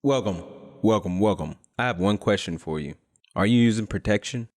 Welcome. I have one question for you. Are you using protection?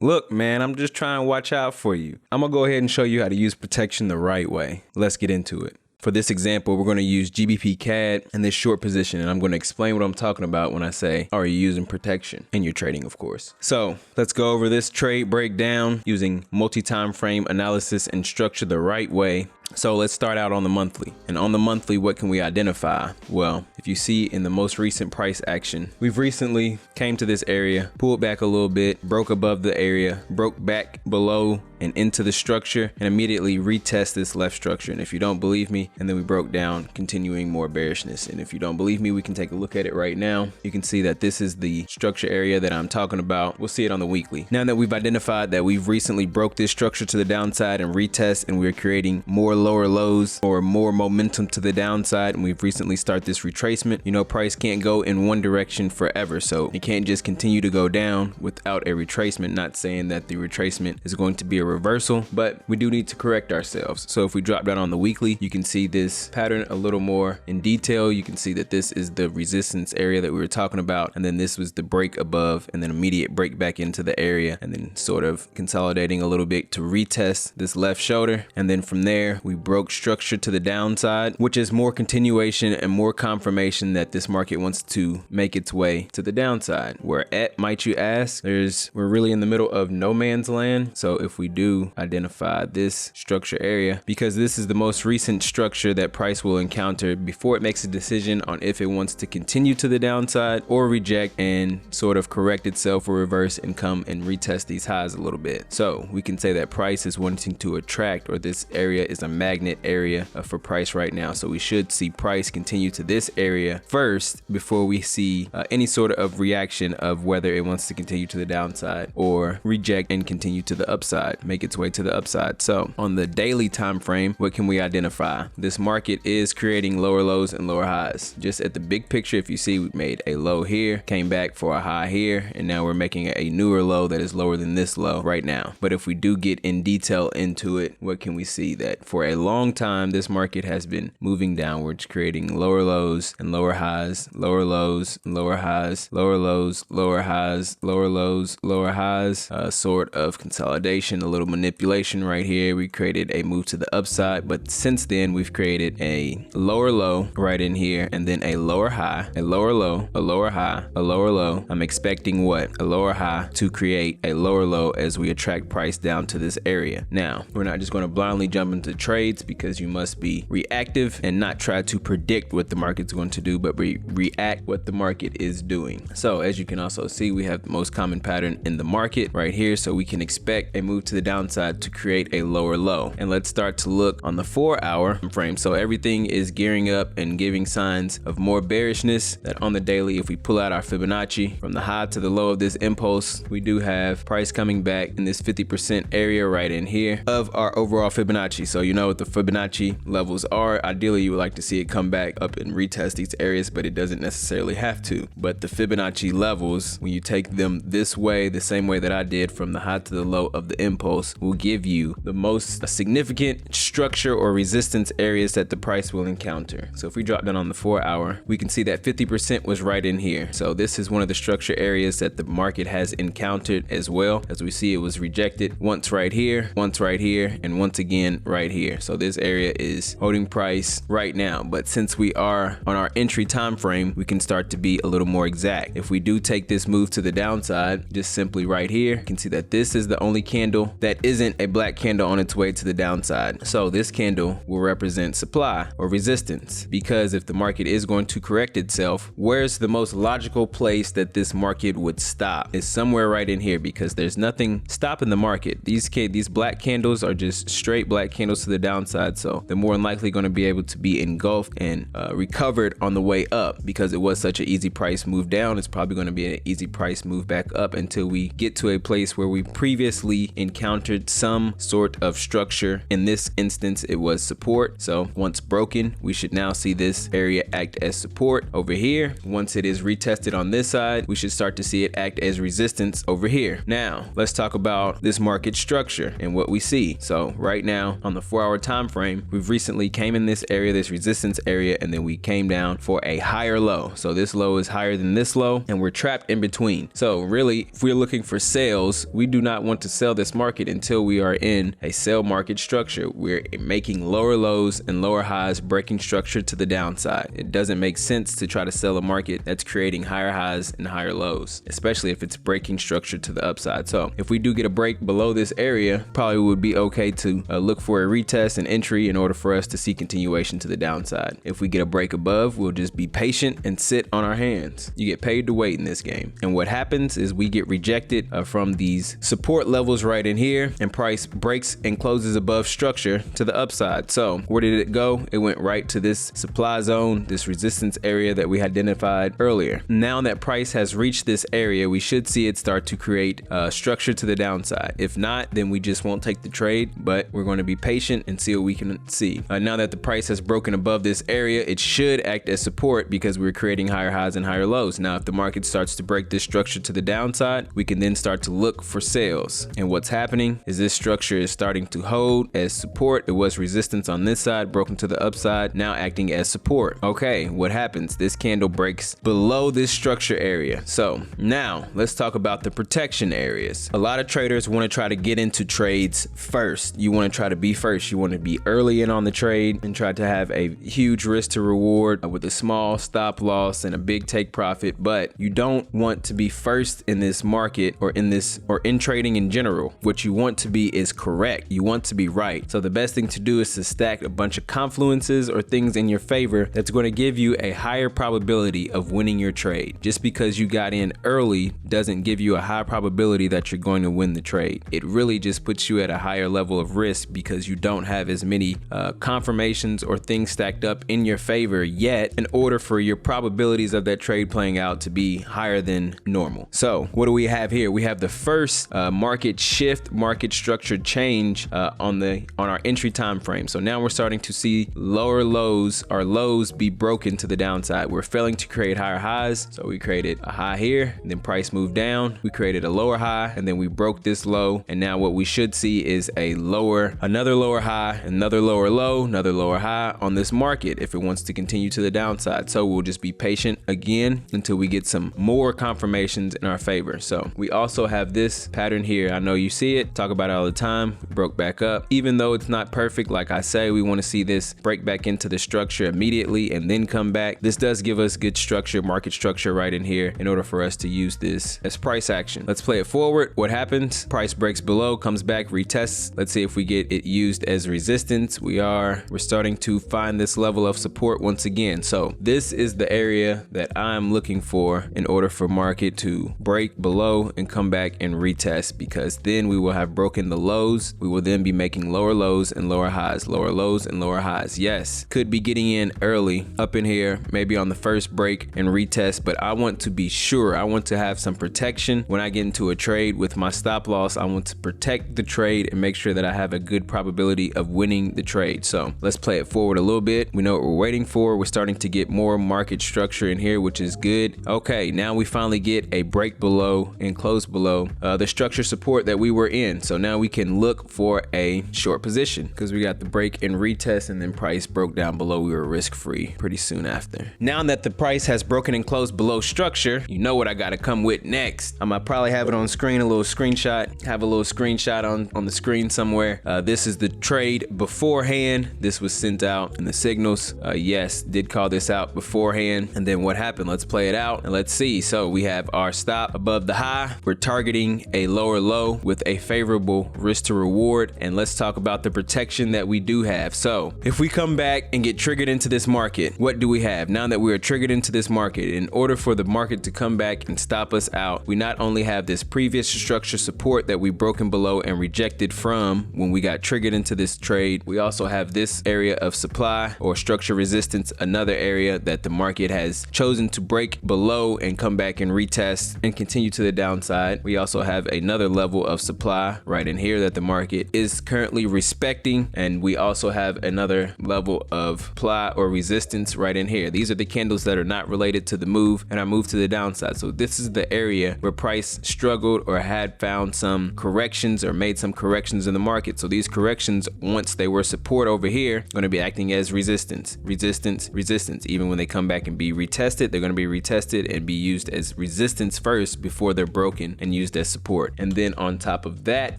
Look, man, I'm just trying to watch out for you. I'm gonna go ahead and show you how to use protection the right way. Let's get into it. For this example, we're going to use GBP CAD and this short position, and I'm going to explain what I'm talking about when I say, are you using protection? And you're trading, of course. So let's go over this trade breakdown using multi-time frame analysis and structure the right way. So let's start out on the monthly. And on the monthly, what can we identify? Well, if you see in the most recent price action, we've recently came to this area, pulled back a little bit, broke above the area, broke back below and into the structure, and immediately retest this left structure. And if you don't believe me, and then we broke down, continuing more bearishness. And if you don't believe me, we can take a look at it right now. You can see that this is the structure area that I'm talking about. We'll see it on the weekly. Now that we've identified that we've recently broke this structure to the downside and retest, and we're creating more lower lows or more momentum to the downside, and we've recently started this retracement, you know, price can't go in one direction forever. So it can't just continue to go down without a retracement. Not saying that the retracement is going to be a reversal, but we do need to correct ourselves. So if we drop down on the weekly, you can see this pattern a little more in detail. You can see that this is the resistance area that we were talking about, and then this was the break above, and then immediate break back into the area, and then sort of consolidating a little bit to retest this left shoulder. And then from there, we broke structure to the downside, which is more continuation and more confirmation that this market wants to make its way to the downside. Where at, might you ask? We're really in the middle of no man's land. So if we do identify this structure area, because this is the most recent structure that price will encounter before it makes a decision on if it wants to continue to the downside or reject and sort of correct itself or reverse and come and retest these highs a little bit. So we can say that price is wanting to attract, or this area is a magnet area for price right now. So we should see price continue to this area first before we see any sort of reaction of whether it wants to continue to the downside or reject and continue to the upside, make its way to the upside. So on the daily time frame, what can we identify? This market is creating lower lows and lower highs. Just at the big picture, if you see, we made a low here, came back for a high here, and now we're making a newer low that is lower than this low right now. But if we do get in detail into it, what can we see? That for a long time, this market has been moving downwards, creating lower lows and lower highs, lower lows and lower highs, lower lows, lower highs, lower lows, lower highs, sort of consolidation, a little manipulation right here. We created a move to the upside, but since then we've created a lower low right in here, and then a lower high, a lower low, a lower high, a lower low. I'm expecting what? A lower high to create a lower low as we attract price down to this area. Now, we're not just going to blindly jump into trades, because you must be reactive and not try to predict what the market's going to do, but react what the market is doing. So as you can also see, we have the most common pattern in the market right here. So we can expect a move to the downside to create a lower low. And let's start to look on the 4-hour frame. So everything is gearing up and giving signs of more bearishness. That on the daily, if we pull out our Fibonacci from the high to the low of this impulse, we do have price coming back in this 50% area right in here of our overall Fibonacci. So you know what the Fibonacci levels are. Ideally, you would like to see it come back up and retest these areas, but it doesn't necessarily have to. But the Fibonacci levels, when you take them this way, the same way that I did from the high to the low of the impulse, will give you the most significant structure or resistance areas that the price will encounter. So if we drop down on the 4-hour, we can see that 50% was right in here. So this is one of the structure areas that the market has encountered as well. As we see, it was rejected once right here, and once again right here. So this area is holding price right now. But since we are on our entry time frame, we can start to be a little more exact. If we do take this move to the downside, just simply right here, you can see that this is the only candle that isn't a black candle on its way to the downside. So this candle will represent supply or resistance, because if the market is going to correct itself, where's the most logical place that this market would stop? Is somewhere right in here, because there's nothing stopping the market. These black candles are just straight black candles to the downside. So they're more than likely going to be able to be engulfed and recovered on the way up, because it was such an easy price move down. It's probably going to be an easy price move back up until we get to a place where we previously encountered some sort of structure. In this instance, it was support. So once broken, we should now see this area act as support over here. Once it is retested on this side, we should start to see it act as resistance over here. Now, let's talk about this market structure and what we see. So right now on the 4-hour 24-hour time frame, we've recently came in this area, this resistance area, and then we came down for a higher low. So this low is higher than this low, and we're trapped in between. So really, if we're looking for sales, we do not want to sell this market until we are in a sell market structure. We're making lower lows and lower highs, breaking structure to the downside. It doesn't make sense to try to sell a market that's creating higher highs and higher lows, especially if it's breaking structure to the upside. So if we do get a break below this area, probably would be okay to look for a retest and entry in order for us to see continuation to the downside. If we get a break above, we'll just be patient and sit on our hands. You get paid to wait in this game. And what happens is we get rejected from these support levels right in here, and price breaks and closes above structure to the upside. So where did it go? It went right to this supply zone, this resistance area that we identified earlier. Now that price has reached this area, we should see it start to create structure to the downside. If not, then we just won't take the trade, but we're going to be patient and see what we can see. Now that the price has broken above this area, it should act as support because we're creating higher highs and higher lows. Now, if the market starts to break this structure to the downside, we can then start to look for sales. And what's happening is this structure is starting to hold as support. It was resistance on this side, broken to the upside, now acting as support. Okay, what happens? This candle breaks below this structure area. So now let's talk about the protection areas. A lot of traders want to try to get into trades first. You want to try to be first. You want to be early in on the trade and try to have a huge risk to reward with a small stop loss and a big take profit. But you don't want to be first in this market or in trading in general. What you want to be is correct. You want to be right. So the best thing to do is to stack a bunch of confluences or things in your favor that's going to give you a higher probability of winning your trade. Just because you got in early doesn't give you a high probability that you're going to win the trade. It really just puts you at a higher level of risk because you don't have as many confirmations or things stacked up in your favor yet in order for your probabilities of that trade playing out to be higher than normal. So what do we have here? We have the first market shift, market structure change on our entry time frame. So now we're starting to see lower lows or lows be broken to the downside. We're failing to create higher highs. So we created a high here, and then price moved down. We created a lower high, and then we broke this low. And now what we should see is another lower high, another lower low, another lower high on this market if it wants to continue to the downside. So we'll just be patient again until we get some more confirmations in our favor. So we also have this pattern here. I know you see it, talk about it all the time. Broke back up. Even though it's not perfect, like I say, we want to see this break back into the structure immediately and then come back. This does give us good structure, market structure right in here in order for us to use this as price action. Let's play it forward. What happens? Price breaks below, comes back, retests. Let's see if we get it used as resistance. We're starting to find this level of support once again. So this is the area that I'm looking for in order for market to break below and come back and retest, because then we will have broken the lows. We will then be making lower lows and lower highs, lower lows and lower highs. Yes, could be getting in early up in here, maybe on the first break and retest, but I want to be sure. I want to have some protection when I get into a trade with my stop loss. I want to protect the trade and make sure that I have a good probability of winning the trade. So let's play it forward a little bit. We know what we're waiting for. We're starting to get more market structure in here, which is good. Okay, now we finally get a break below and close below the structure support that we were in. So now we can look for a short position because we got the break and retest, and then price broke down below. We were risk free pretty soon after. Now that the price has broken and closed below structure, you know what I got to come with next. I might probably have it on screen, a little screenshot, have a little screenshot on the screen somewhere. This is the trade beforehand. This was sent out in the signals. Yes, did call this out beforehand. And then what happened? Let's play it out and let's see. So we have our stop above the high. We're targeting a lower low with a favorable risk to reward. And let's talk about the protection that we do have. So if we come back and get triggered into this market, what do we have? Now that we are triggered into this market, in order for the market to come back and stop us out, we not only have this previous structure support that we broken below and rejected from when we got triggered into this trade, we also have this area of supply or structure resistance, another area that the market has chosen to break below and come back and retest and continue to the downside. We also have another level of supply right in here that the market is currently respecting, and we also have another level of supply or resistance right in here. These are the candles that are not related to the move and are moved to the downside. So this is the area where price struggled or had found some corrections or made some corrections in the market. So these corrections once they were support over here, going to be acting as resistance, resistance, resistance. Even when they come back and be retested, they're going to be retested and be used as resistance first before they're broken and used as support. And then on top of that,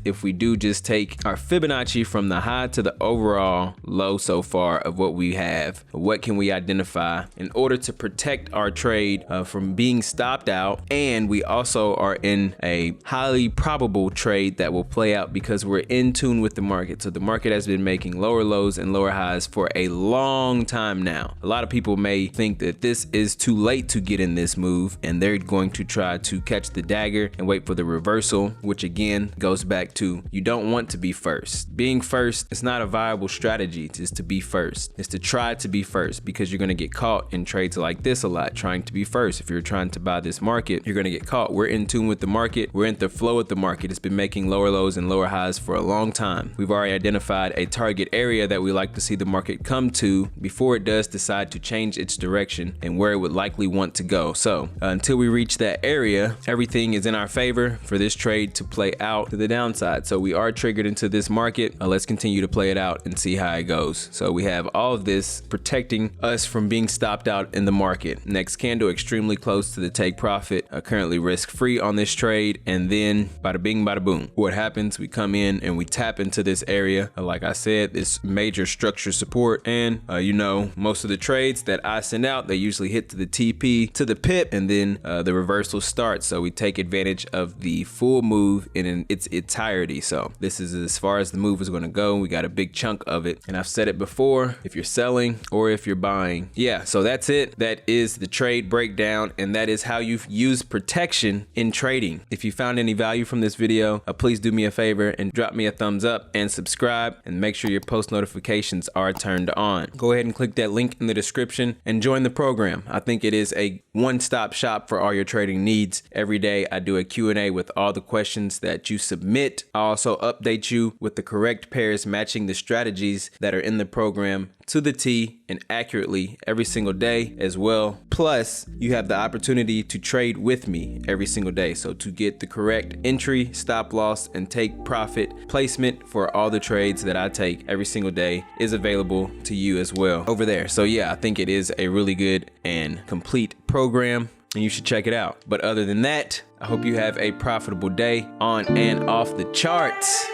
if we do just take our Fibonacci from the high to the overall low so far of what we have, what can we identify in order to protect our trade from being stopped out? And we also are in a highly probable trade that will play out because we're in tune with the market. So the market has been making lower lows and lower highs for a long time now. A lot of people may think that this is too late to get in this move, and they're going to try to catch the dagger and wait for the reversal, which again goes back to, you don't want to be first. Being first is not a viable strategy. It's to be first. It's to try to be first, because you're going to get caught in trades like this a lot, trying to be first. If you're trying to buy this market, you're going to get caught. We're in tune with the market. We're in the flow of the market. It's been making lower lows and lower highs for a long time. We've already identified a target area that we like to see the market come to before it does decide to change its direction and where it would likely want to go. So until we reach that area, everything is in our favor for this trade to play out to the downside. So we are triggered into this market. Let's continue to play it out and see how it goes. So we have all of this protecting us from being stopped out in the market. Next candle, extremely close to the take profit, currently risk free on this trade. And then bada bing, bada boom. What happens? We come in and we tap into this area. Like I said, this major structure support. And you know, most of the trades that I send out, they usually hit to the TP, to the pip, and then the reversal starts. So we take advantage of the full move in its entirety. So this is as far as the move is going to go. We got a big chunk of it. And I've said it before, if you're selling or if you're buying. Yeah, so that's it. That is the trade breakdown. And that is how you use protection in trading. If you found any value from this video, please do me a favor and drop me a thumbs up and subscribe, and make sure your post notifications are turned on. Go ahead and click that link in the description and join the program. I think it is a one-stop shop for all your trading needs. Every day I do a Q&A with all the questions that you submit. I also update you with the correct pairs matching the strategies that are in the program to the T and accurately every single day as well. Plus, you have the opportunity to trade with me every single day. So to get the correct entry, stop loss, and take profit placement for all the trades that I take every single day is available to you as well over there. So yeah, I think it is a really good and complete program, and you should check it out. But other than that, I hope you have a profitable day on and off the charts.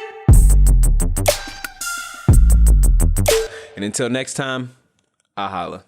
And until next time, I holla.